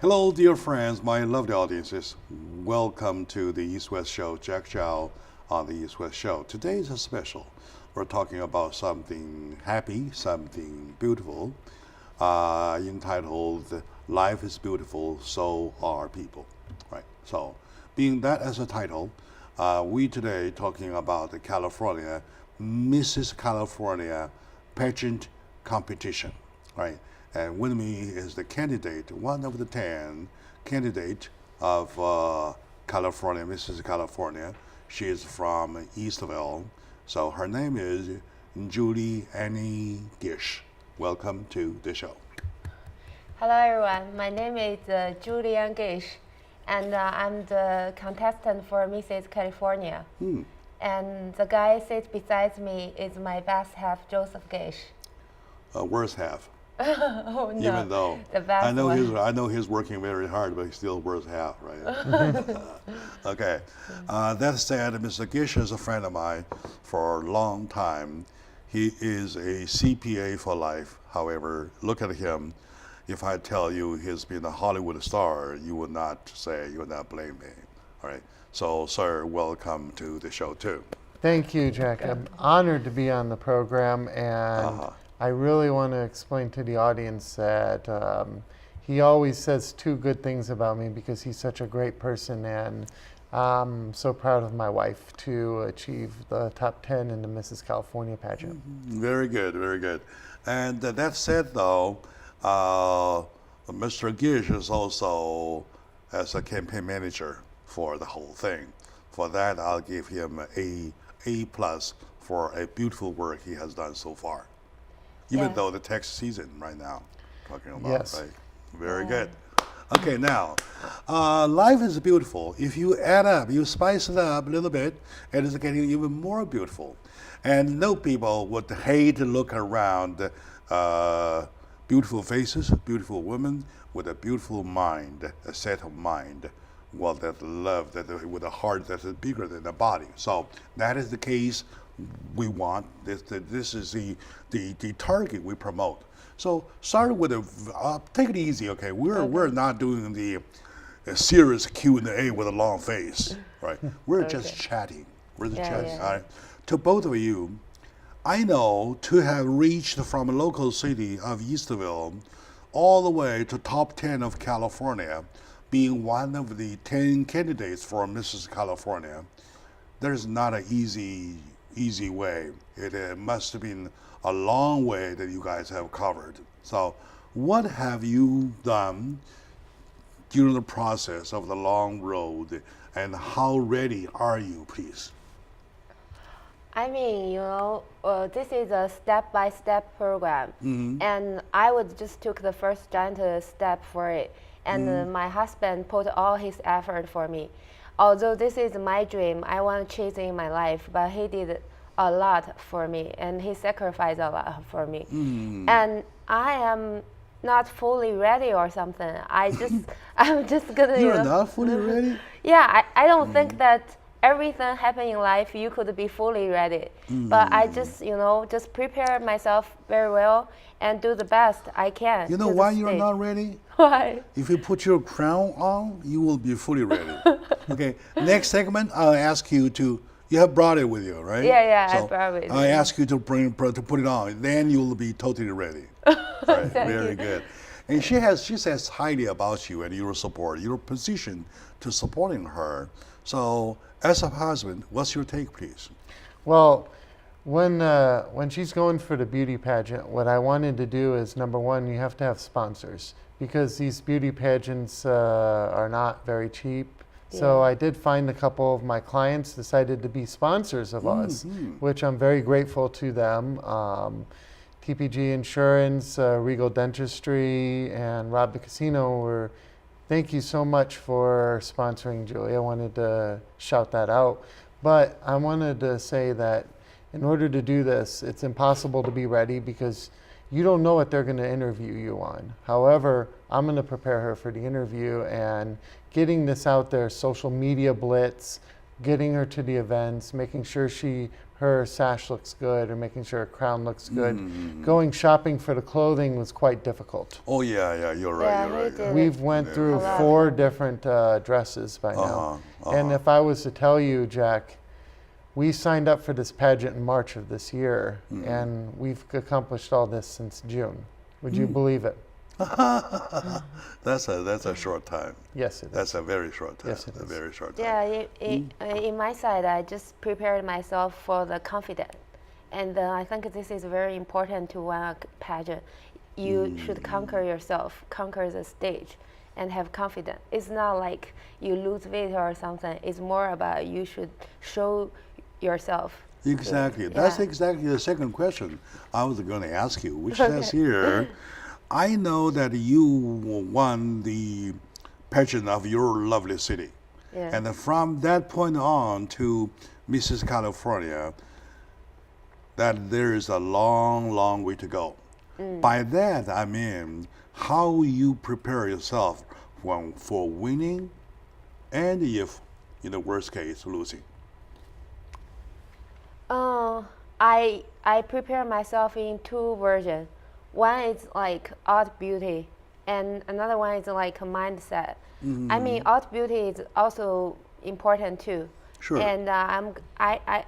Hello, dear friends, my lovely audiences. Welcome to the East West Show. Jack Chow on the East West Show. Today is a special. We're talking about something happy, something beautiful, entitled "Life is Beautiful, So Are People." Right. So, being that as a title, we today talking about the California Mrs. California pageant competition. Right. And with me is the candidate, one of the 10 candidate of California, Mrs. California. She is from Eastville. So her name is Julie Annie Gish. Welcome to the show. Hello everyone, my name is Julian Gish, and I'm the contestant for Mrs. California. And the guy sits beside me is my best half, Joseph Gish. Worst half. Oh no, Even though the best I know one. he's working very hard, but he's still worst half, right? Okay. That said, Mr. Gish is a friend of mine for a long time. He is a CPA for life. However, look at him. If I tell you he's been a Hollywood star, you would not blame me. All right. So, sir, welcome to the show too. Thank you, Jack. I'm honored to be on the program, and I really want to explain to the audience that he always says two good things about me because he's such a great person, and I'm so proud of my wife to achieve the top 10 in the Mrs. California pageant. Very good, very good. And that said, though, Mr. Gish is also as a campaign manager for the whole thing. For that, I'll give him A plus for a beautiful work he has done so far. Even though the tax season right now, talking about, yes. Right? Very good. Okay, now, life is beautiful. If you add up, you spice it up a little bit, and it's getting even more beautiful. And no people would hate to look around beautiful faces, beautiful women with a beautiful mind, a set of mind. Well, that love, that with a heart that is bigger than the body. So that is the case we want. This is the target we promote. So start with take it easy, okay? We're not doing the serious Q&A with a long face, right? We're just chatting. We're just chatting. All right. To both of you, I know to have reached from a local city of Eastville all the way to top 10 of California, being one of the 10 candidates for Mrs. California, there's not an easy way. It must have been a long way that you guys have covered. So what have you done during the process of the long road, and how ready are you, please? I mean, this is a step-by-step program, and I would just took the first giant step for it, and my husband put all his effort for me. Although this is my dream, I want to chase in my life, but he did a lot for me, and he sacrificed a lot for me. And I am not fully ready or something. I'm just gonna. You're not fully ready? Yeah, I don't think that everything happen in life you could be fully ready. But I just prepare myself very well and do the best I can. You know why you're not ready? Why? If you put your crown on, you will be fully ready. Okay, next segment, I'll ask you to, you have brought it with you, right? Yeah, so I brought it. I ask you to put it on, then you'll be totally ready. Right? Very good. And she says highly about you and your support, your position to supporting her. So as a husband, what's your take, please? Well, when she's going for the beauty pageant, what I wanted to do is, number one, you have to have sponsors, because these beauty pageants are not very cheap. So I did find a couple of my clients decided to be sponsors of us, which I'm very grateful to them. TPG Insurance, Regal Dentistry, and Rob the Casino thank you so much for sponsoring Julie. I wanted to shout that out. But I wanted to say that in order to do this, it's impossible to be ready because you don't know what they're going to interview you on. However, I'm going to prepare her for the interview, and getting this out there, social media blitz, getting her to the events, making sure her sash looks good, or making sure her crown looks good. Going shopping for the clothing was quite difficult. Oh yeah, you're right. Yeah, You're we right. did. We've went through A lot. 4 different dresses by now. And if I was to tell you, Jack, we signed up for this pageant in March of this year, and we've accomplished all this since June. Would you believe it? That's a short time. Yes, it is. That's a very short time. Yes, it a is. very short time. Yeah, in my side, I just prepared myself for the confidence. And I think this is very important to win a pageant. You should conquer yourself, conquer the stage, and have confidence. It's not like you lose weight or something. It's more about you should show yourself. Exactly. Yeah. That's exactly the second question I was going to ask you, which says here, I know that you won the pageant of your lovely city. Yeah. And from that point on to Mrs. California, that there is a long, long way to go. By that, I mean how you prepare yourself for winning and if, in the worst case, losing. I prepare myself in 2 versions. One is like art beauty, and another one is like a mindset. I mean, art beauty is also important too. Sure. And I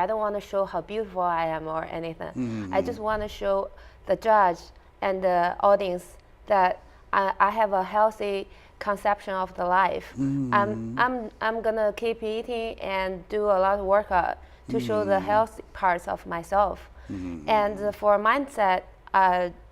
don't want to show how beautiful I am or anything. I just want to show the judge and the audience that I have a healthy conception of the life. I'm gonna keep eating and do a lot of workout to show the healthy parts of myself. And for mindset,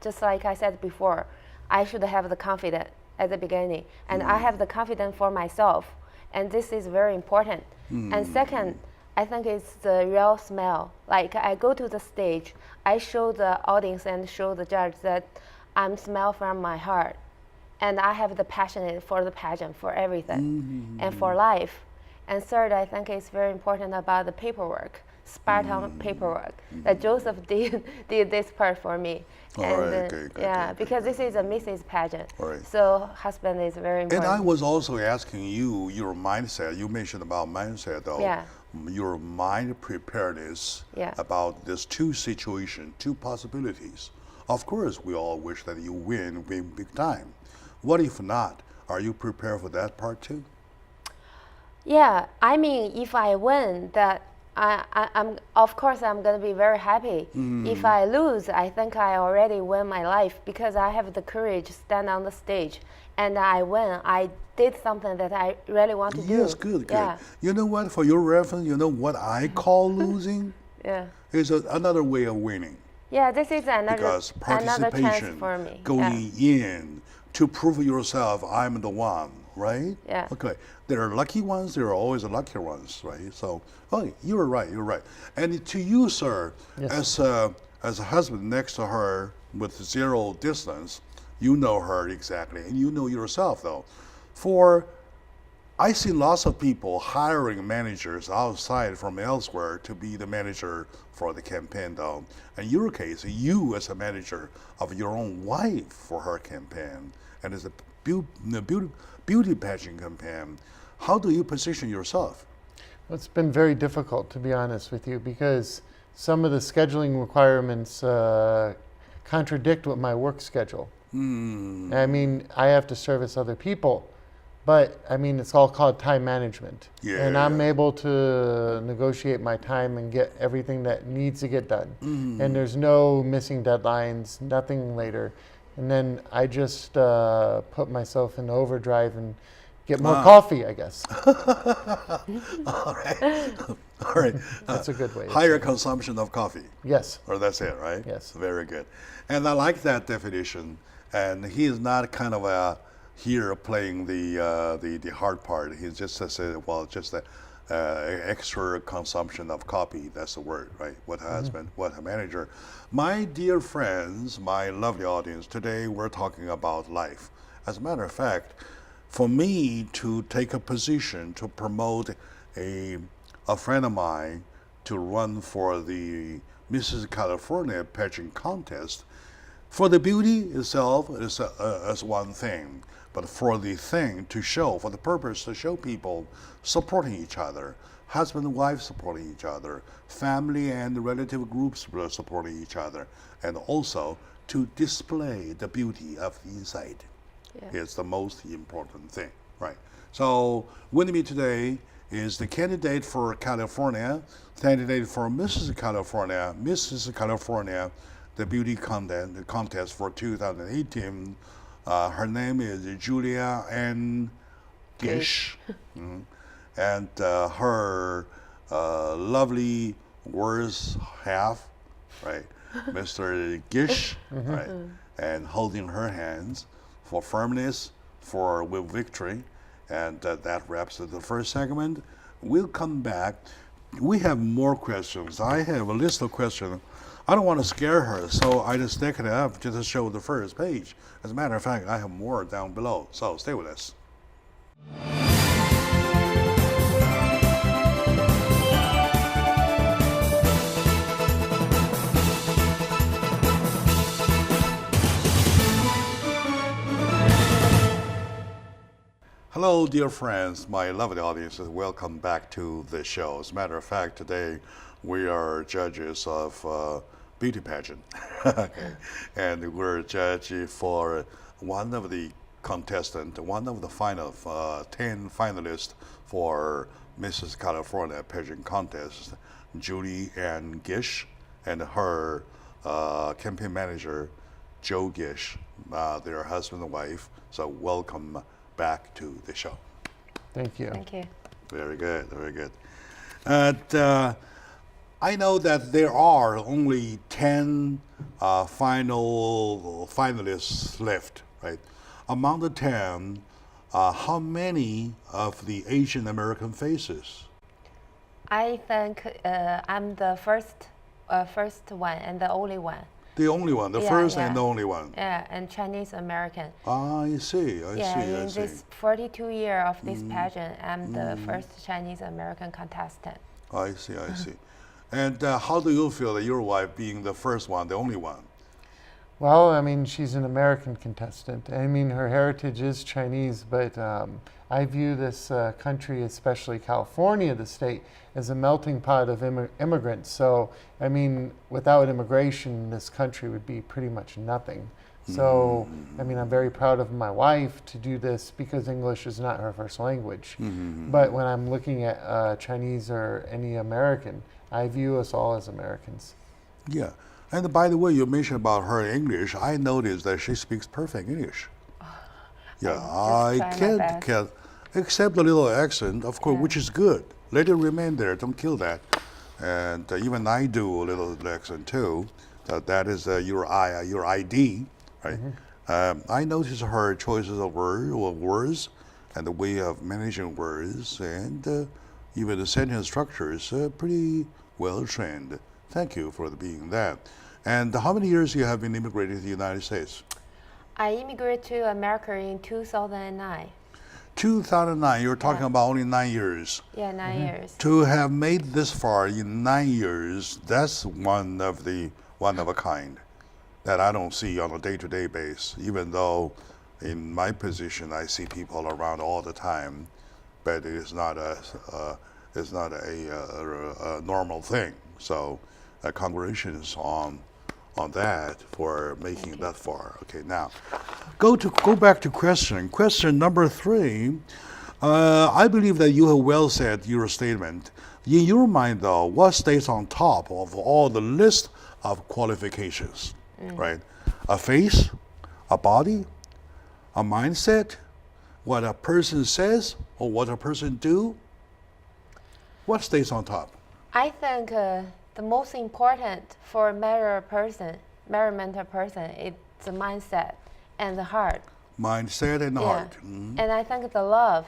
just like I said before, I should have the confidence at the beginning, and I have the confidence for myself, and this is very important. And second, I think it's the real smile. Like I go to the stage, I show the audience and show the judge that I'm smile from my heart, and I have the passion for the pageant, for everything, and for life. And third, I think it's very important about the paperwork, Spartan paperwork. That Joseph did this part for me. Because this is a Mrs. pageant. Right. So husband is very important. And I was also asking you your mindset. You mentioned about mindset, though. Yeah. Your mind preparedness about this 2 situations, 2 possibilities. Of course, we all wish that you win big time. What if not? Are you prepared for that part too? Yeah, I mean, if I win, that I'm of course I'm gonna be very happy. If I lose, I think I already win my life because I have the courage to stand on the stage, and I win. I did something that I really want to do. Yes, good. Yeah. You know what? For your reference, you know what I call losing? Yeah. Is another way of winning. Yeah, this is another Because chance participation, for me. going in to prove yourself, I'm the one, right? Yeah. Okay. There are lucky ones. There are always lucky ones, right? So, you're right. You're right. And to you, sir, Yes. as a husband next to her with 0 distance, you know her exactly, and you know yourself though. I see lots of people hiring managers outside from elsewhere to be the manager for the campaign, though. In your case, you as a manager of your own wife for her campaign, and as a beauty pageant campaign, how do you position yourself? Well, it's been very difficult, to be honest with you, because some of the scheduling requirements contradict with my work schedule. I mean, I have to service other people, but I mean, it's all called time management. And I'm able to negotiate my time and get everything that needs to get done. And there's no missing deadlines, nothing later. And then I just put myself in overdrive and get more coffee, I guess. All right. All right. That's a good way. Higher consumption of coffee. Yes. Or that's it, right? Yes. Very good. And I like that definition. And he is not kind of here playing the hard part. He's just just extra consumption of coffee. That's the word, right? What a husband, what a manager. My dear friends, my lovely audience, today we're talking about life. As a matter of fact, for me to take a position to promote a friend of mine to run for the Mrs. California pageant contest, for the beauty itself is one thing, but for the thing to show, for the purpose to show people supporting each other, husband and wife supporting each other, family and relative groups supporting each other, and also to display the beauty of the inside. Yeah. Is the most important thing, right? So with me today is the candidate for California, candidate for Mrs. California, the beauty contest for 2018. Her name is Julia Ann Gish, and her lovely words half, right? Mr. Gish, right? And holding her hands for firmness, for with victory. And that wraps up the first segment. We'll come back. We have more questions. I have a list of questions. I don't want to scare her, so I just stack it up just to show the first page. As a matter of fact, I have more down below, so stay with us. Hello, dear friends, my lovely audiences. Welcome back to the show. As a matter of fact, today we are judges of beauty pageant, okay. And we're judging for one of the contestants, one of the final 10 finalists for Mrs. California pageant contest, Julie Ann Gish, and her campaign manager, Joe Gish. They're husband and wife. So welcome back to the show. Thank you. Thank you. Very good, very good. And I know that there are only 10 finalists left, right? Among the 10, how many of the Asian American faces? I think I'm the first one and the only one. The only one, the first and the only one. Yeah, and Chinese American. I see, I see. In this 42 year of this pageant, I'm the first Chinese American contestant. I see, I see. And how do you feel that your wife being the first one, the only one? Well, I mean, she's an American contestant. I mean, her heritage is Chinese, but I view this country, especially California, the state, as a melting pot of immigrants. So, I mean, without immigration, this country would be pretty much nothing. So, I mean, I'm very proud of my wife to do this because English is not her first language. But when I'm looking at Chinese or any American, I view us all as Americans. Yeah. And by the way, you mentioned about her English. I noticed that she speaks perfect English. Yeah, I can't except a little accent, of course, which is good. Let it remain there. Don't kill that. And even I do a little accent too. That is your ID, right? I noticed her choices of words and the way of managing words, and even the sentence structure is pretty well trained. Thank you for being that. And how many years you have been immigrating to the United States? I immigrated to America in 2009. 2009, you're talking about only 9 years. Yeah, 9 years. To have made this far in 9 years, that's one of a kind that I don't see on a day-to-day basis, even though in my position I see people around all the time, but it is not a normal thing. So congratulations on that for making that far. Okay, now go back to question number 3. I believe that you have well said your statement. In your mind, though, what stays on top of all the list of qualifications, right? A face, a body, a mindset, what a person says or what a person do. What stays on top? I think the most important for measurement person is the mindset and the heart. Mindset and heart. And I think the love.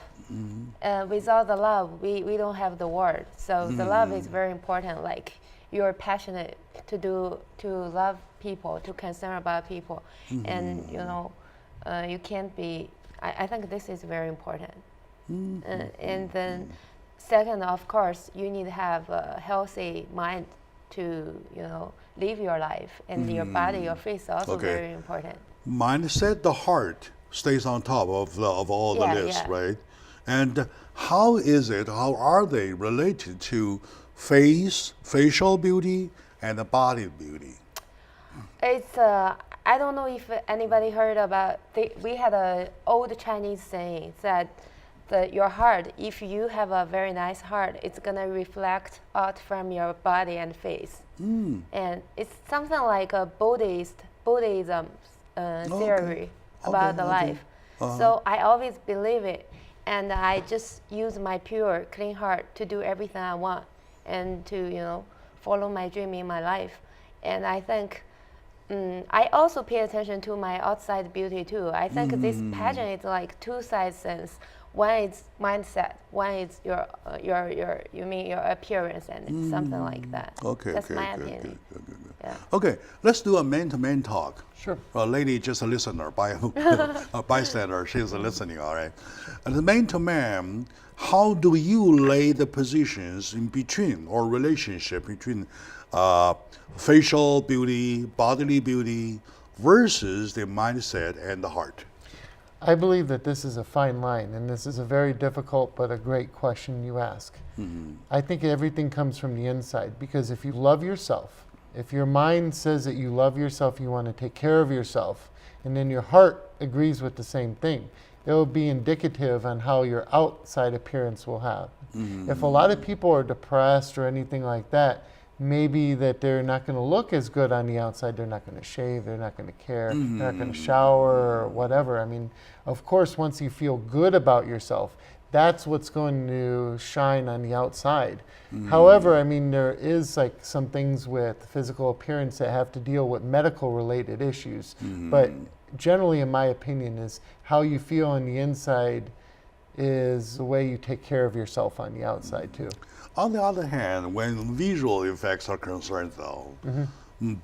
Without the love, we don't have the word. So the love is very important. Like you're passionate to love people, to concern about people, and you can't be. I think this is very important. And then, second, of course, you need to have a healthy mind to live your life, and your body, your face is also very important. Mindset, the heart stays on top of all the list, right? And how is it, how are they related to facial beauty, and the body beauty? It's I don't know if anybody heard about. We had an old Chinese saying that your heart, if you have a very nice heart, it's gonna reflect out from your body and face. And it's something like a Buddhism theory about the life. So I always believe it, and I just use my pure, clean heart to do everything I want, and to follow my dream in my life. And I think I also pay attention to my outside beauty too. I think this pageant is like two sides things. One is mindset. One is your appearance and something like that. Okay, that's okay, my okay, opinion. okay, okay, okay. Yeah. Okay, let's do a man-to-man talk. Sure. A lady, just a listener, a bystander, she's listening, all right. And the man-to-man, how do you lay the positions in between or relationship between facial beauty, bodily beauty versus the mindset and the heart? I believe that this is a fine line, and this is a very difficult but a great question you ask. I think everything comes from the inside, because if you love yourself, if your mind says that you love yourself, you want to take care of yourself, and then your heart agrees with the same thing, it will be indicative on how your outside appearance will have. If a lot of people are depressed or anything like that, maybe that they're not going to look as good on the outside. They're not going to shave. They're not going to care. They're not going to shower or whatever. I mean, of course, once you feel good about yourself, that's what's going to shine on the outside. However, I mean, there is like some things with physical appearance that have to deal with medical related issues. But generally, in my opinion, is how you feel on the inside is the way you take care of yourself on the outside too. On the other hand, when visual effects are concerned, though,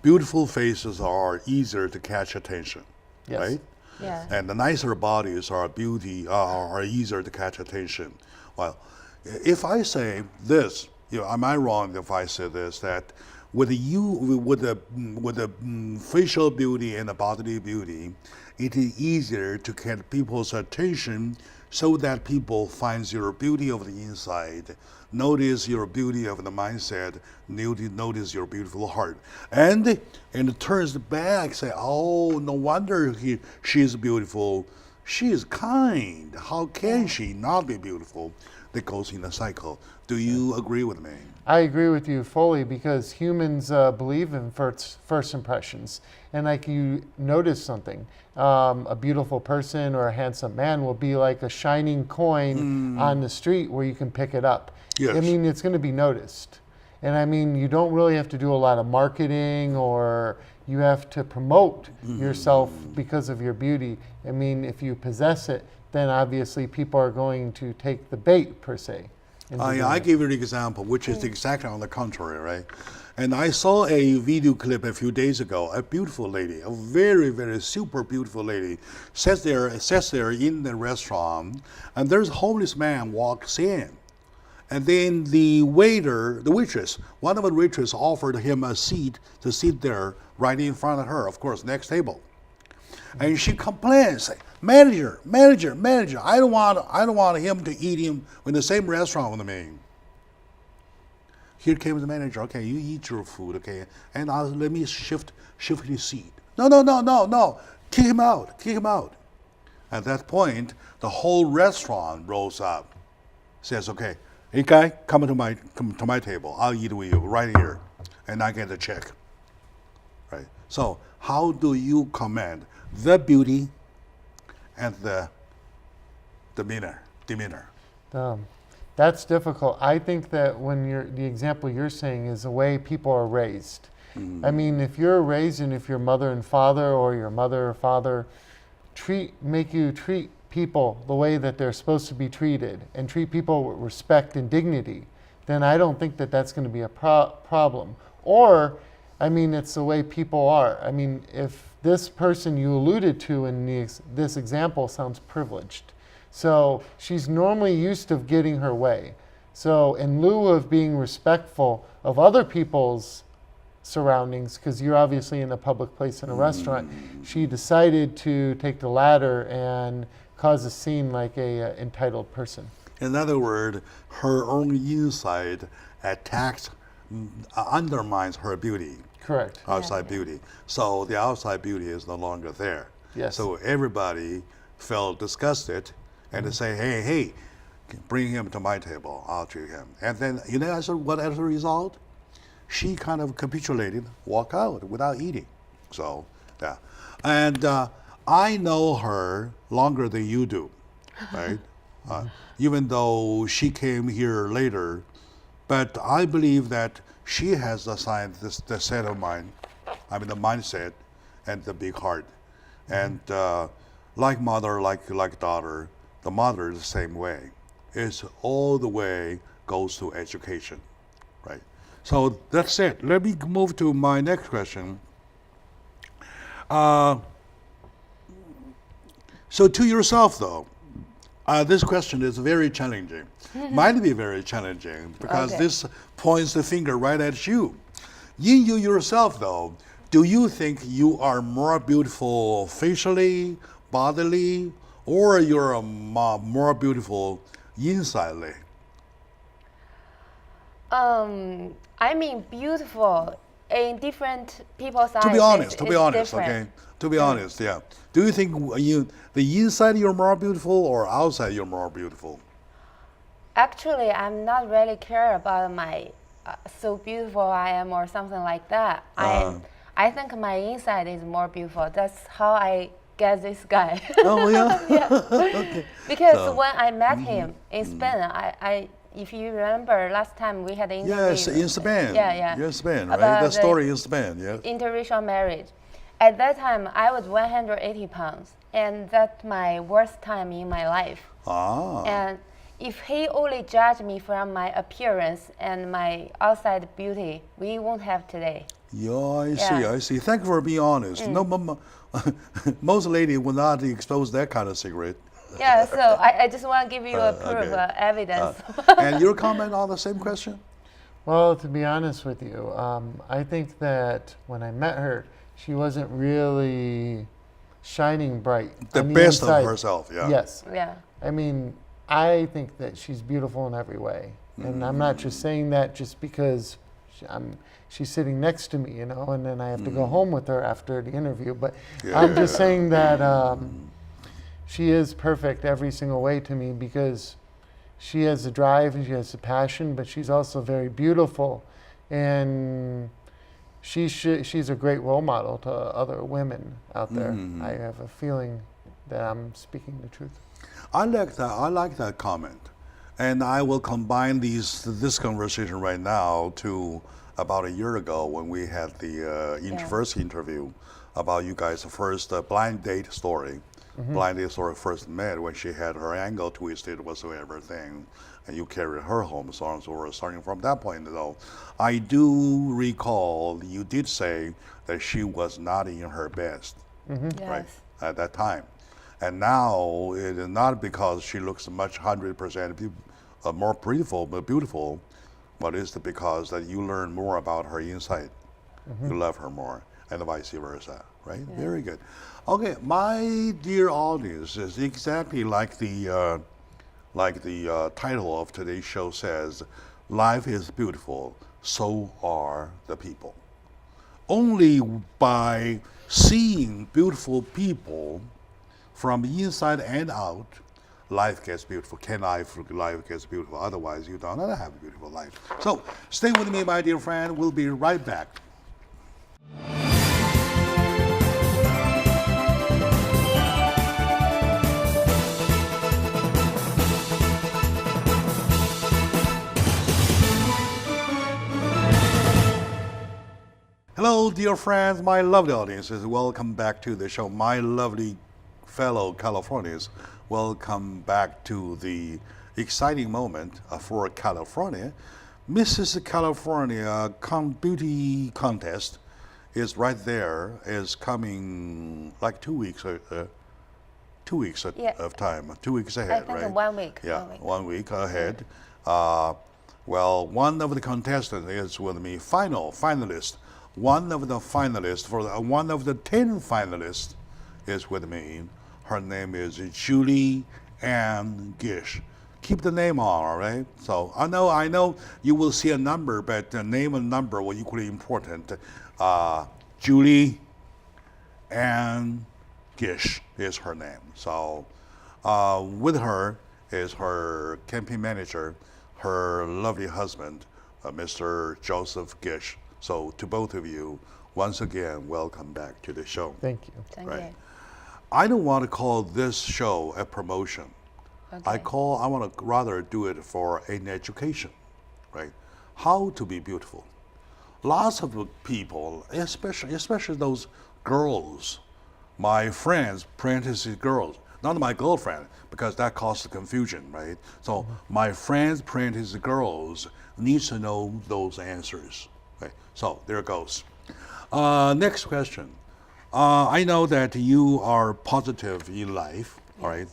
beautiful faces are easier to catch attention, Yes. right? Yeah. And the nicer bodies are easier to catch attention. Well, if I say this, am I wrong if I say this, that with the facial beauty and the bodily beauty, it is easier to get people's attention so that people find your beauty of the inside, notice your beauty of the mindset, notice your beautiful heart. And it turns back, say, oh, no wonder she's beautiful. She is kind. How can she not be beautiful? That goes in a cycle. Do you agree with me? I agree with you fully, because humans believe in first impressions. And like you notice something, a beautiful person or a handsome man will be like a shining coin on the street where you can pick it up. Yes. I mean, it's going to be noticed. And I mean, you don't really have to do a lot of marketing, or you have to promote yourself because of your beauty. I mean, if you possess it, then obviously people are going to take the bait, per se. I gave you an example, which is exactly on the contrary, right? And I saw a video clip a few days ago. A beautiful lady, a very, very super beautiful lady, sits there in the restaurant, and there's a homeless man walks in. And then one of the waitress offered him a seat to sit there right in front of her, of course, next table. And she complains, manager, I don't want him to eat him in the same restaurant with me. Here came the manager. Okay, you eat your food, okay, and let me shift his seat. No. Kick him out. At that point, the whole restaurant rose up, says, okay, hey guy, come to my table. I'll eat with you right here, and I get a check. Right. So how do you command the beauty and the demeanor? That's difficult. I think that the example you're saying is the way people are raised. I mean, if you're raised, and if your mother and father or your mother or father make you treat people the way that they're supposed to be treated, and treat people with respect and dignity, then I don't think that that's going to be a problem. Or, I mean, it's the way people are. I mean, if this person you alluded to in this example sounds privileged, so she's normally used to getting her way. So in lieu of being respectful of other people's surroundings, because you're obviously in a public place in a restaurant, she decided to take the ladder and cause a scene like a entitled person. In other words, her own inside attacks, undermines her beauty, Correct. outside beauty. So the outside beauty is no longer there. Yes. So everybody felt disgusted and they say, hey, bring him to my table, I'll treat him. And then, as a result? She kind of capitulated, walk out without eating. So, yeah. And I know her longer than you do, right? Even though she came here later, but I believe that she has assigned the set of mind, the mindset and the big heart. And like mother, like daughter, the mother is the same way. It's all the way goes to education, right? So that's it. Let me move to my next question. So to yourself, though, this question is very challenging. Might be very challenging because this points the finger right at you. In you yourself, though, do you think you are more beautiful facially, bodily, or you're more beautiful insidely? Beautiful in different people's eyes. To be honest, different. okay? To be honest, yeah. Do you think the inside you're more beautiful or outside you're more beautiful? Actually, I'm not really care about my so beautiful I am or something like that. I think my inside is more beautiful. That's how I get this guy. Oh yeah. Yeah. Okay. Because when I met him in Spain, if you remember last time we had an interview. Yes, in Spain. Yeah. In Spain, right? About The story in Spain, yeah. Interracial marriage. At that time, I was 180 pounds, and that's my worst time in my life. And if he only judged me from my appearance and my outside beauty, we won't have today. Yeah, I see. Thank you for being honest. No, most ladies will not expose that kind of secret. Yeah, so I just want to give you a proof, evidence. And your comment on the same question? Well, to be honest with you, I think that when I met her, she wasn't really shining bright. The best of herself, yeah. Yes. Yeah. I think that she's beautiful in every way. And I'm not just saying that just because she's sitting next to me, and then I have to go home with her after the interview. But I'm just saying that she is perfect every single way to me because she has the drive and she has the passion, but she's also very beautiful. And she's a great role model to other women out there. I have a feeling that I'm speaking the truth. I like that comment. And I will combine this conversation right now to about a year ago when we had the first interview about you guys' first blind date story. Blind date story first met when she had her ankle twisted whatsoever thing, and you carried her home, so on and so forth. Starting from that point, though, I do recall you did say that she was not in her best, right, at that time. And now it is not because she looks much 100% more beautiful, but it's because that you learn more about her inside. You love her more, and vice versa, right? Yeah. Very good. Okay, my dear audience, is exactly like the title of today's show says, life is beautiful, so are the people. Only by seeing beautiful people from inside and out, life gets beautiful. Life gets beautiful. Otherwise, you don't have a beautiful life. So stay with me, my dear friend. We'll be right back. Hello, dear friends, my lovely audiences. Welcome back to the show. My lovely fellow Californians, welcome back to the exciting moment for California. Mrs. California Beauty Contest is right there, is coming like 2 weeks, 2 weeks of time, 2 weeks ahead, I think right? 1 week. Yeah, 1 week ahead. Well, one of the contestants is with me, finalist. One of the finalists, one of the 10 finalists is with me Her name is Julie Ann Gish. Keep the name on, all right? So I know you will see a number, but the name and number were equally important. Julie Ann Gish is her name. So with her is her campaign manager, her lovely husband, Mr. Joseph Gish. So to both of you, once again, welcome back to the show. Thank you. Thank Right. you. I don't want to call this show a promotion. Okay. I want to rather do it for an education, right? How to be beautiful. Lots of people, especially those girls, my friends, parentheses girls, not my girlfriend, because that causes confusion, right? So my friends, parentheses girls, needs to know those answers. Right? So there it goes. Next question. I know that you are positive in life, all right?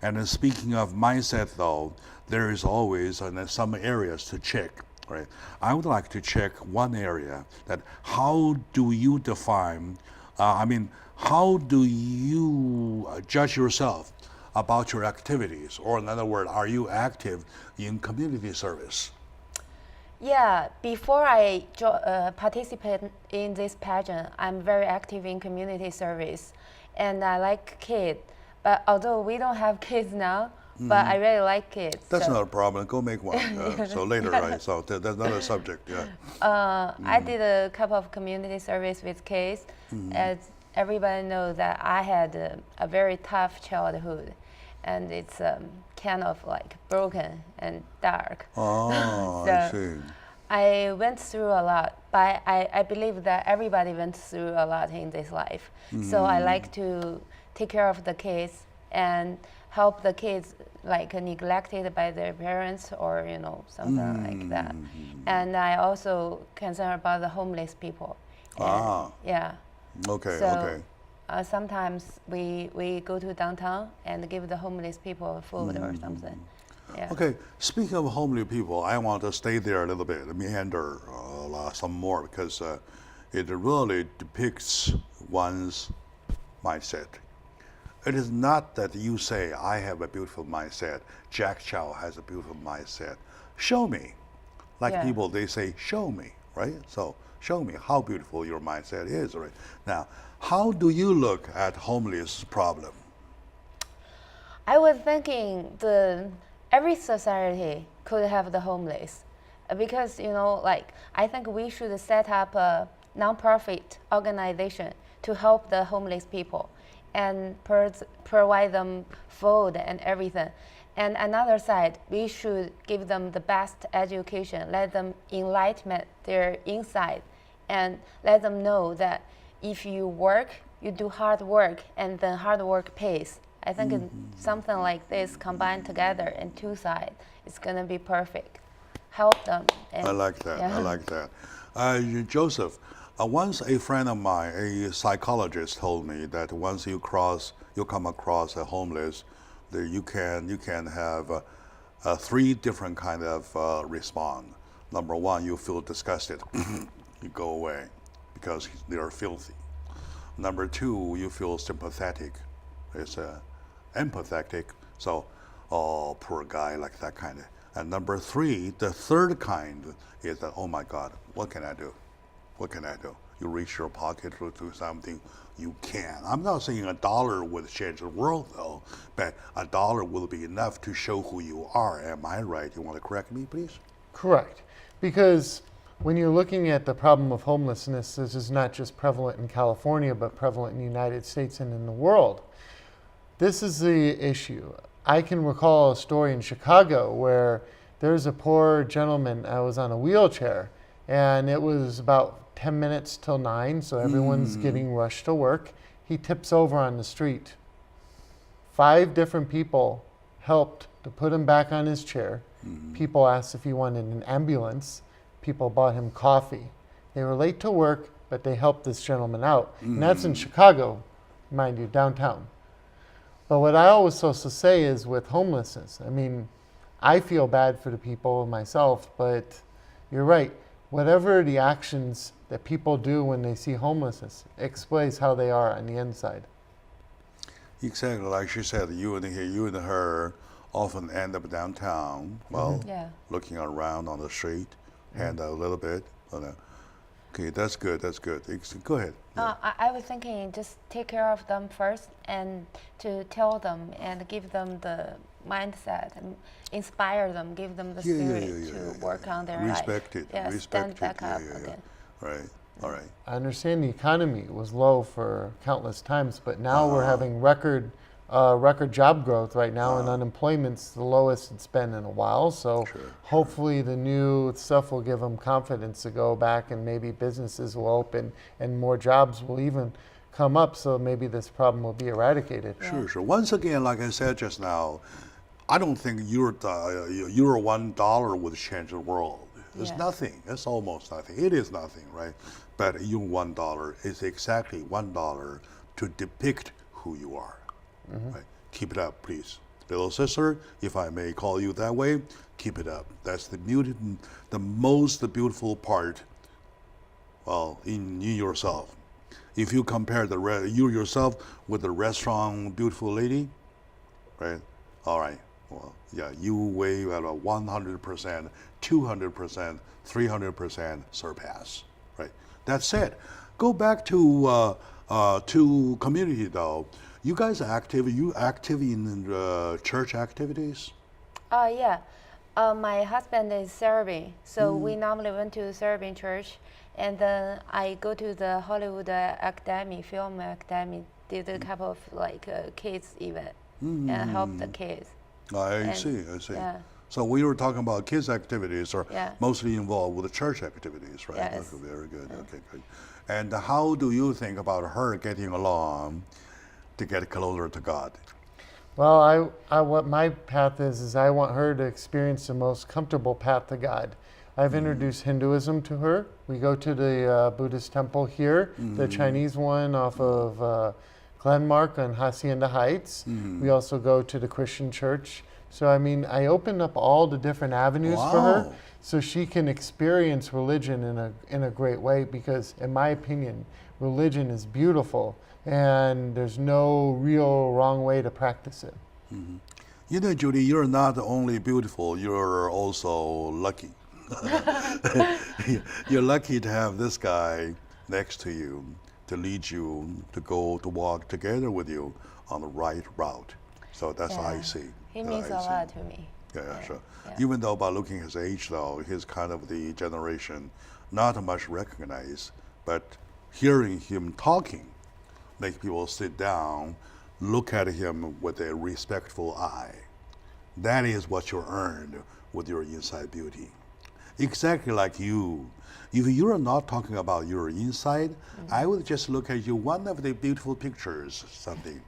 And then speaking of mindset, though, there is always some areas to check, right? I would like to check one area that how do you define, how do you judge yourself about your activities? Or in other words, are you active in community service? Yeah, before I participate in this pageant, I'm very active in community service, and I like kids. But although we don't have kids now, but I really like kids. That's so, not a problem. Go make one. So later, right? So that's not a subject. Yeah. I did a couple of community service with kids. As everybody knows that I had a very tough childhood, and it's kind of like broken and dark. Oh, So, I see. I went through a lot, but I believe that everybody went through a lot in this life. So I like to take care of the kids and help the kids like neglected by their parents or something like that. And I also concern about the homeless people. And, yeah. Okay, So okay. sometimes we go to downtown and give the homeless people food or something. Yeah. Okay, speaking of homely people, I want to stay there a little bit, meander some more, because it really depicts one's mindset. It is not that you say, I have a beautiful mindset, Jack Chow has a beautiful mindset. Show me. Like Yeah. people, they say, show me, right? So show me how beautiful your mindset is, right? Now, how do you look at homeless problem? I was thinking every society could have the homeless, because I think we should set up a non-profit organization to help the homeless people and provide them food and everything. And another side, we should give them the best education, let them enlighten their inside, and let them know that if you work, you do hard work, and then hard work pays. I think something like this combined together in two sides, it's gonna be perfect. Help them. I like that. Yeah. I like that. Joseph, once a friend of mine, a psychologist, told me that once you come across a homeless, that you can have three different kind of response. Number one, you feel disgusted, you go away because they are filthy. Number two, you feel sympathetic, it's empathetic. So, oh, poor guy, like that kind of. And number three, the third kind is that, oh my God, what can I do? What can I do? You reach your pocket to do something, you can. I'm not saying $1 would change the world though, but $1 will be enough to show who you are. Am I right? You want to correct me, please? Correct. Because when you're looking at the problem of homelessness, this is not just prevalent in California, but prevalent in the United States and in the world. This is the issue. I can recall a story in Chicago where there's a poor gentleman. I was on a wheelchair, and it was about 10 minutes till 9, so everyone's getting rushed to work. He tips over on the street. 5 different people helped to put him back on his chair. People asked if he wanted an ambulance. People bought him coffee. They were late to work, but they helped this gentleman out. And that's in Chicago, mind you, downtown. But what I always also say is with homelessness, I mean, I feel bad for the people myself, but you're right. Whatever the actions that people do when they see homelessness explains how they are on the inside. Exactly, like she said, you and her often end up downtown, well, Yeah. looking around on the street, hand out a little bit. Okay, that's good, that's good. Go ahead. Yeah. I was thinking just take care of them first and to tell them and give them the mindset and inspire them, give them the spirit to work on their Respect life. it, Yeah, respect stand back it. up Yeah. again. Right, all right. I understand the economy was low for countless times, but now we're having record job growth right now, and unemployment's the lowest it's been in a while. So hopefully the new stuff will give them confidence to go back, and maybe businesses will open and more jobs will even come up. So maybe this problem will be eradicated. Sure. Once again, like I said just now, I don't think your $1 would change the world. It's nothing. It's almost nothing. It is nothing, right? But your $1 is exactly $1 to depict who you are. Right? Keep it up, please. Little sister, if I may call you that way, keep it up. That's the most beautiful part, well, in you yourself. If you compare you yourself with the restaurant beautiful lady, right? All right. Well, yeah, you weigh at a 100%, 200%, 300% surpass, right? That's it. Go back to community though. You guys are active. Are you active in church activities? Yeah. My husband is serving, so we normally went to serving church, and then I go to the Hollywood Academy, Film Academy, did a couple of kids event and help the kids. I see. Yeah. So we were talking about kids' activities are Yeah. mostly involved with the church activities, right? Yes. Okay, very good. Okay, good. And how do you think about her getting along to get closer to God? Well, what my path is I want her to experience the most comfortable path to God. I've introduced Hinduism to her. We go to the Buddhist temple here, the Chinese one off of Glenmark on Hacienda Heights. We also go to the Christian church. So, I mean, I opened up all the different avenues for her Wow. so she can experience religion in a great way, because, in my opinion, religion is beautiful and there's no real wrong way to practice it. You know, Judy, you're not only beautiful, you're also lucky. You're lucky to have this guy next to you to lead you to walk together with you on the right route. So that's how I see. He means a lot to me. Yeah, sure. Yeah. Even though by looking his age, though, he's kind of the generation not much recognized, but hearing him talking make people sit down, look at him with a respectful eye. That is what you earned with your inside beauty. Exactly like you. If you are not talking about your inside, I would just look at you one of the beautiful pictures, something.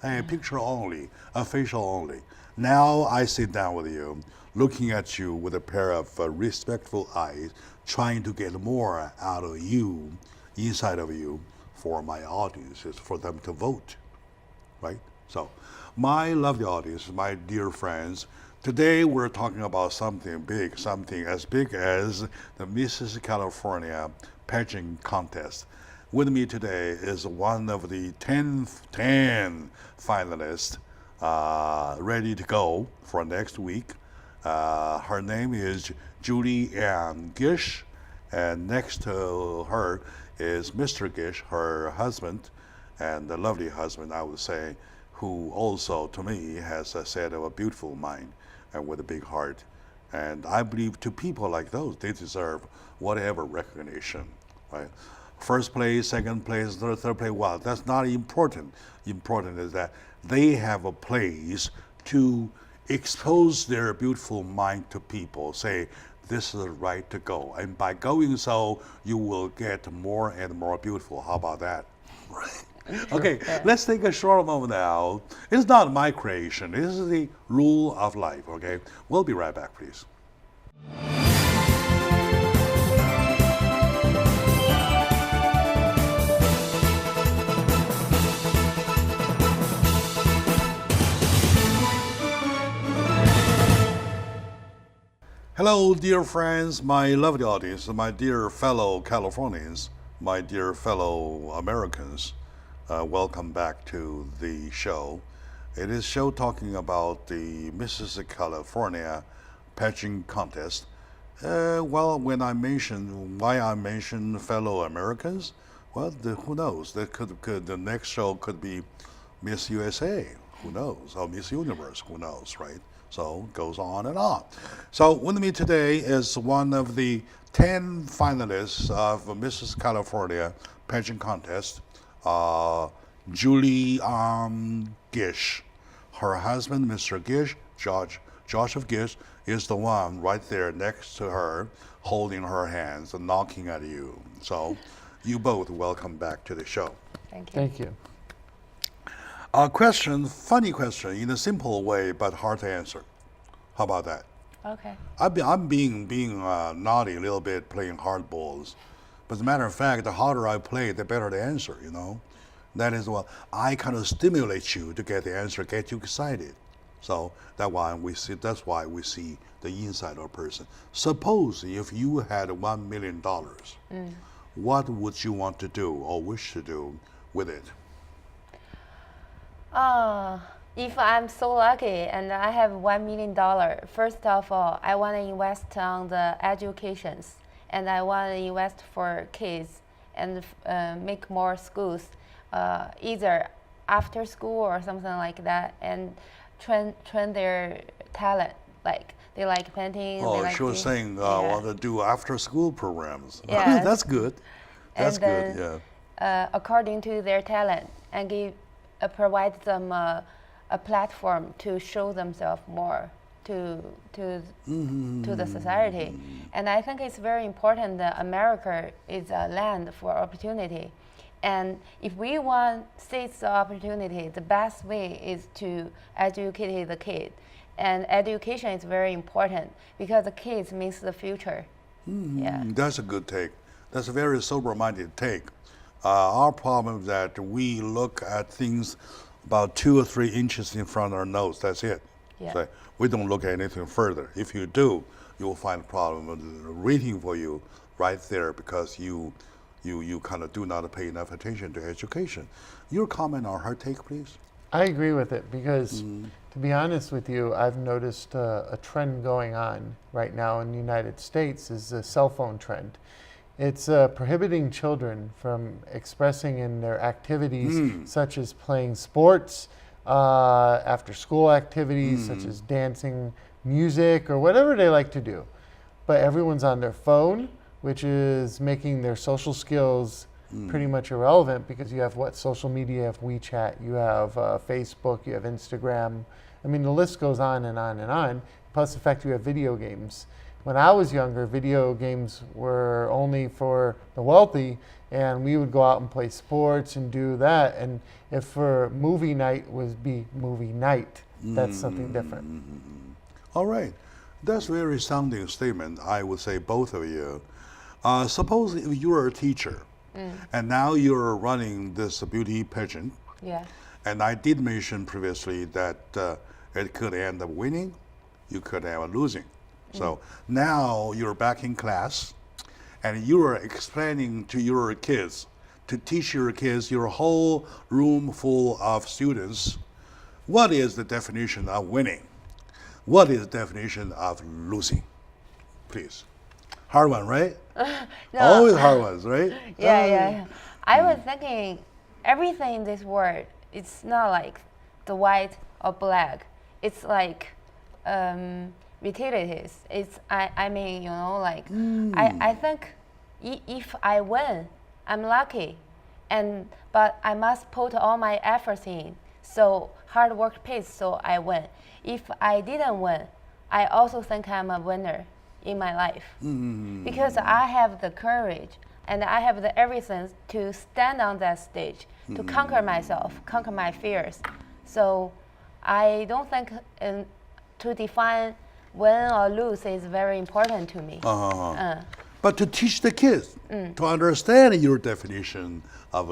A picture only, a facial only. Now I sit down with you, looking at you with a pair of respectful eyes, trying to get more out of you, inside of you, for my audiences, for them to vote, right? So, my lovely audience, my dear friends, today we're talking about something big, something as big as the Mrs. California pageant contest. With me today is one of the 10 finalists ready to go for next week. Her name is Judy Ann Gish, and next to her is Mr. Gish, her husband, and the lovely husband, I would say, who also, to me, has a set of a beautiful mind and with a big heart. And I believe to people like those, they deserve whatever recognition, right? First place, second place, third place, well, that's not important. Important is that they have a place to expose their beautiful mind to people, say, this is the right to go. And by going so, you will get more and more beautiful. How about that? Right. Okay, let's take a short moment now. It's not my creation. This is the rule of life, okay? We'll be right back, please. Hello, dear friends, my lovely audience, my dear fellow Californians, my dear fellow Americans. welcome back to the show. It is show talking about the Mrs. California pageant contest. Well, when I mentioned why I mentioned fellow Americans, well, who knows? That could the next show could be Miss USA. Who knows? Or Miss Universe. Who knows? Right? So it goes on and on. So with me today is one of the 10 finalists of Mrs. California pageant contest, Julie Gish. Her husband, Mr. Gish, Joseph Gish, is the one right there next to her, holding her hands and knocking at you. So you both welcome back to the show. Thank you. Thank you. A question, funny question, in a simple way, but hard to answer. How about that? Okay. I'm being naughty a little bit, playing hardballs. But as a matter of fact, the harder I play, the better the answer, you know? That is what I kind of stimulate you to get the answer, get you excited. So that's why we see the inside of a person. Suppose if you had $1 million, what would you want to do or wish to do with it? If I'm so lucky and I have $1 million, first of all, I want to invest on the educations, and I want to invest for kids and make more schools, either after school or something like that, and train their talent. Like they like painting. Oh, they like she was saying want to do after school programs. Yeah. That's good. That's and then, good. Yeah. According to their talent, and provide them a platform to show themselves more to the society. And I think it's very important that America is a land for opportunity. And if we want to seize the opportunity, the best way is to educate the kid. And education is very important because the kids means the future. Yeah. That's a good take. That's a very sober-minded take. Our problem is that we look at things about 2 or 3 inches in front of our nose. That's it. Yeah. So we don't look at anything further. If you do, you will find a problem waiting for you right there because you kind of do not pay enough attention to education. Your comment on her take, please. I agree with it because, to be honest with you, I've noticed a trend going on right now in the United States is the cell phone trend. It's prohibiting children from expressing in their activities such as playing sports, after school activities such as dancing, music, or whatever they like to do. But everyone's on their phone, which is making their social skills pretty much irrelevant because you have social media, you have WeChat, you have Facebook, you have Instagram. I mean, the list goes on and on and on. Plus the fact you have video games. When I was younger, video games were only for the wealthy, and we would go out and play sports and do that. And if for movie night would be movie night, that's something different. All right. That's a very sounding statement, I would say, both of you. Suppose if you are a teacher, and now you're running this beauty pageant, Yeah. and I did mention previously that it could end up winning, you could end up losing. So now you're back in class, and you are explaining to your kids, to teach your kids, your whole room full of students, what is the definition of winning? What is the definition of losing? Please. Hard one, right? No. Always hard ones, right? Yeah. I was thinking everything in this world, it's not like the white or black. It's like utilities. It's I mean, you know, like I think if I win, I'm lucky, but I must put all my efforts in. So hard work pays, so I win. If I didn't win, I also think I'm a winner in my life because I have the courage and I have the everything to stand on that stage to conquer myself, conquer my fears. So I don't think to define win or lose is very important to me. But to teach the kids to understand your definition of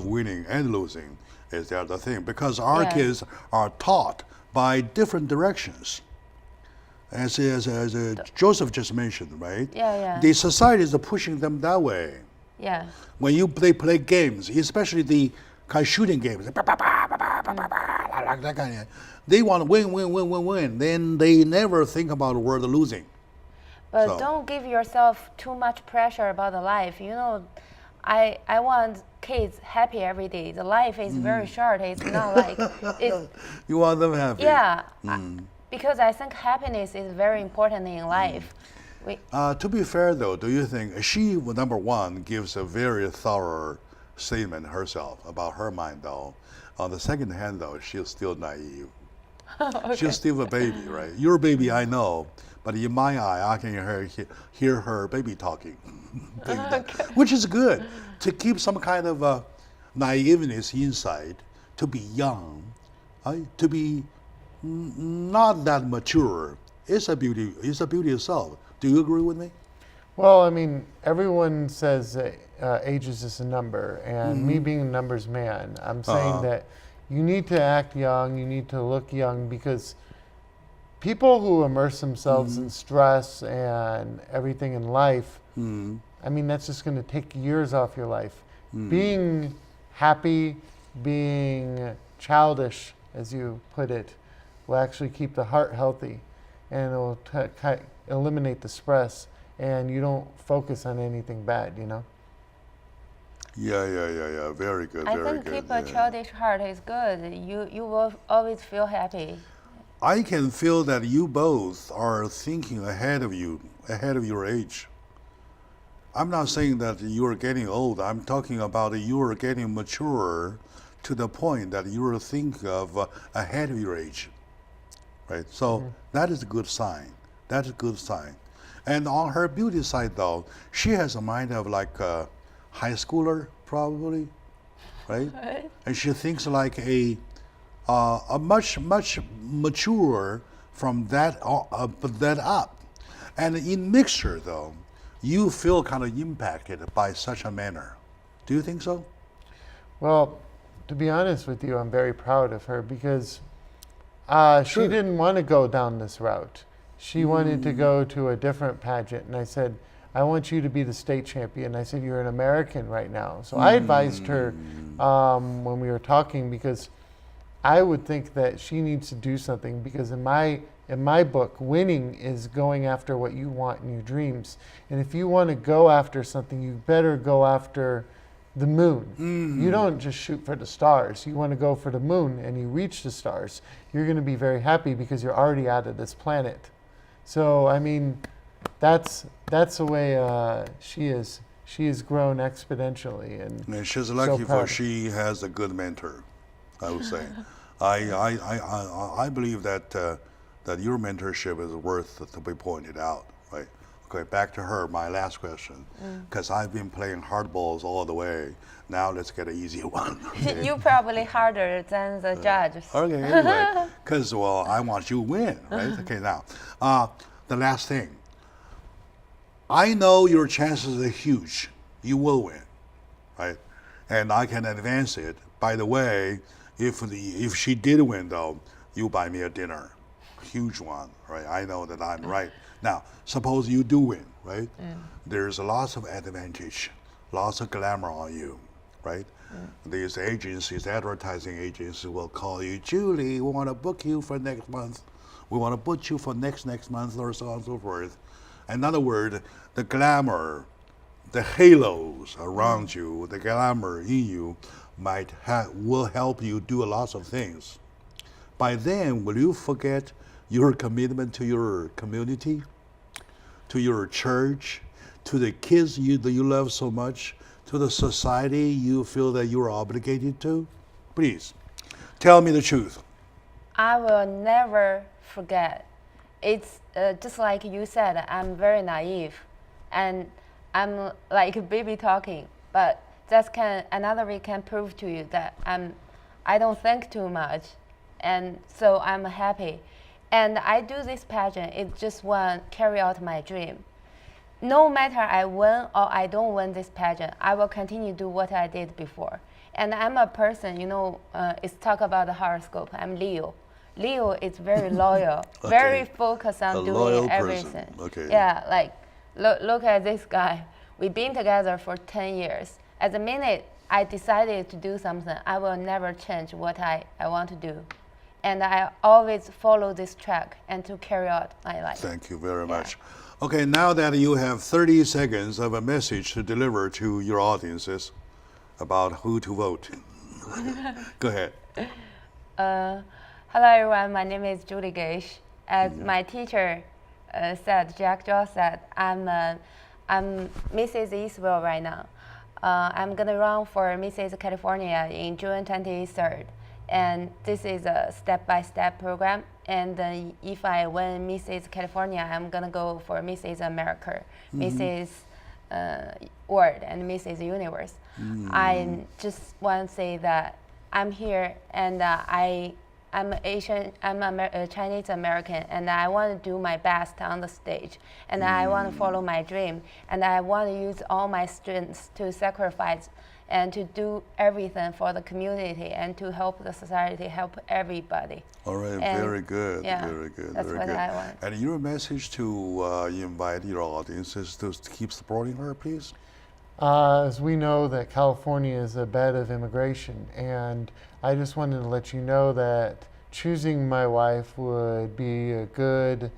winning and losing is the other thing, because our kids are taught by different directions. As Joseph just mentioned, right? Yeah. The societies are pushing them that way. Yeah. When they play games, especially the kind of shooting games. Like that kind of. They want to win, win, win, win, win. Then they never think about the word losing. But So- don't give yourself too much pressure about the life. You know, I want kids happy every day. The life is very short. It's not like it's You want them happy. yeah. Because I think happiness is very important in life. We, To be fair, though, do you think she, number one, gives a very thorough statement herself about her mind, though? On the second hand, though, she's still naive. She's still a baby, right? You're a baby, I know, but in my eye, I can hear her baby talking, which is good to keep some kind of naiveness inside, to be young, to be not that mature. It's a beauty. It's a beauty itself. Do you agree with me? Well, I mean, everyone says that age is just a number, and me being a numbers man, I'm saying that you need to act young, you need to look young, because people who immerse themselves in stress and everything in life, I mean, that's just going to take years off your life. Being happy, being childish, as you put it, will actually keep the heart healthy, and it will eliminate the stress, and you don't focus on anything bad, you know? Yeah. Very good. I Very think good. keep a childish heart is good. You will always feel happy. I can feel that you both are thinking ahead of your age. I'm not saying that you are getting old. I'm talking about you are getting mature to the point that you are thinking of ahead of your age, right? So that is a good sign. That's a good sign. And on her beauty side, though, she has a mind of like a high schooler, probably, right? And she thinks like a much mature from that up. And in mixture, though, you feel kind of impacted by such a manner. Do you think so? Well, to be honest with you, I'm very proud of her, because she Sure. didn't want to go down this route. She wanted to go to a different pageant, and I said, I want you to be the state champion. I said, you're an American right now. So I advised her when we were talking, because I would think that she needs to do something, because in my book, winning is going after what you want in your dreams. And if you want to go after something, you better go after the moon. You don't just shoot for the stars. You want to go for the moon, and you reach the stars. You're going to be very happy because you're already out of this planet. So, I mean, that's the way she is. She has grown exponentially, And she's so lucky proud. for she has a good mentor, I would say. I believe that that your mentorship is worth to be pointed out, right? Okay, back to her, my last question, because I've been playing hardballs all the way. Now let's get an easier one. Okay? You probably harder than the judges. Okay, anyway, because, well, I want you to win, right? Okay, now, the last thing. I know your chances are huge. You will win, right? And I can advance it. By the way, if she did win, though, you buy me a dinner. Huge one, right? I know that I'm right. Now, suppose you do win, right? There's lots of advantage, lots of glamour on you, right? These agencies, advertising agencies will call you, Julie, we want to book you for next month. We want to book you for next month, or so on and so forth. In other words, the glamour, the halos around you, the glamour in you will help you do lots of things. By then, will you forget your commitment to your community, to your church, to the kids that you love so much, to the society you feel that you are obligated to? Please, tell me the truth. I will never forget. It's just like you said, I'm very naive, and I'm like baby talking. But another way can prove to you that I don't think too much, and so I'm happy. And I do this pageant. It's just one carry out my dream. No matter I win or I don't win this pageant, I will continue to do what I did before. And I'm a person, it's talk about the horoscope. I'm Leo. Leo is very loyal, Okay. very focused on A loyal doing person. everything. Okay. Yeah, like look at this guy. We've been together for 10 years. At the minute I decided to do something, I will never change what I want to do. And I always follow this track and to carry out my life. Thank you very much. Okay, now that you have 30 seconds of a message to deliver to your audiences about who to vote. Go ahead. Hello everyone, my name is Julie Gage. As my teacher said, Jack Jaw said, I'm Mrs. Eastville right now. I'm gonna run for Mrs. California in June 23rd. And this is a step-by-step program. And if I win Mrs. California, I'm gonna go for Mrs. America, Mrs. World, and Mrs. Universe. I just want to say that I'm here, and I'm Asian, I'm a Chinese American, and I want to do my best on the stage, and I want to follow my dream, and I want to use all my strengths to sacrifice and to do everything for the community and to help the society, help everybody. All right, And very good, yeah, very good, that's very what good. I want. And your message to invite your audiences to keep supporting her, please? As we know that California is a bed of immigration, and I just wanted to let you know that choosing my wife would be a good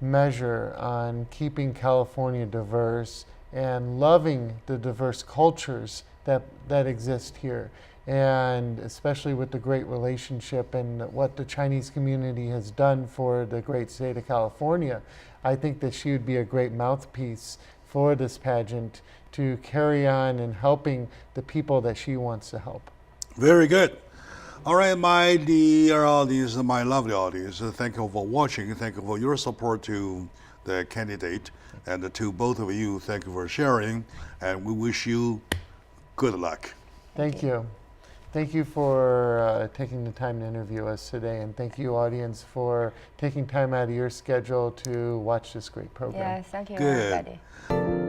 measure on keeping California diverse and loving the diverse cultures that exist here, and especially with the great relationship and what the Chinese community has done for the great state of California. I think that she would be a great mouthpiece for this pageant to carry on and helping the people that she wants to help. Very good. All right, my dear audience, my lovely audience, thank you for watching. Thank you for your support to the candidate. And to both of you, thank you for sharing. And we wish you good luck. Thank you. Thank you for taking the time to interview us today. And thank you, audience, for taking time out of your schedule to watch this great program. Yes, thank you, Good. everybody.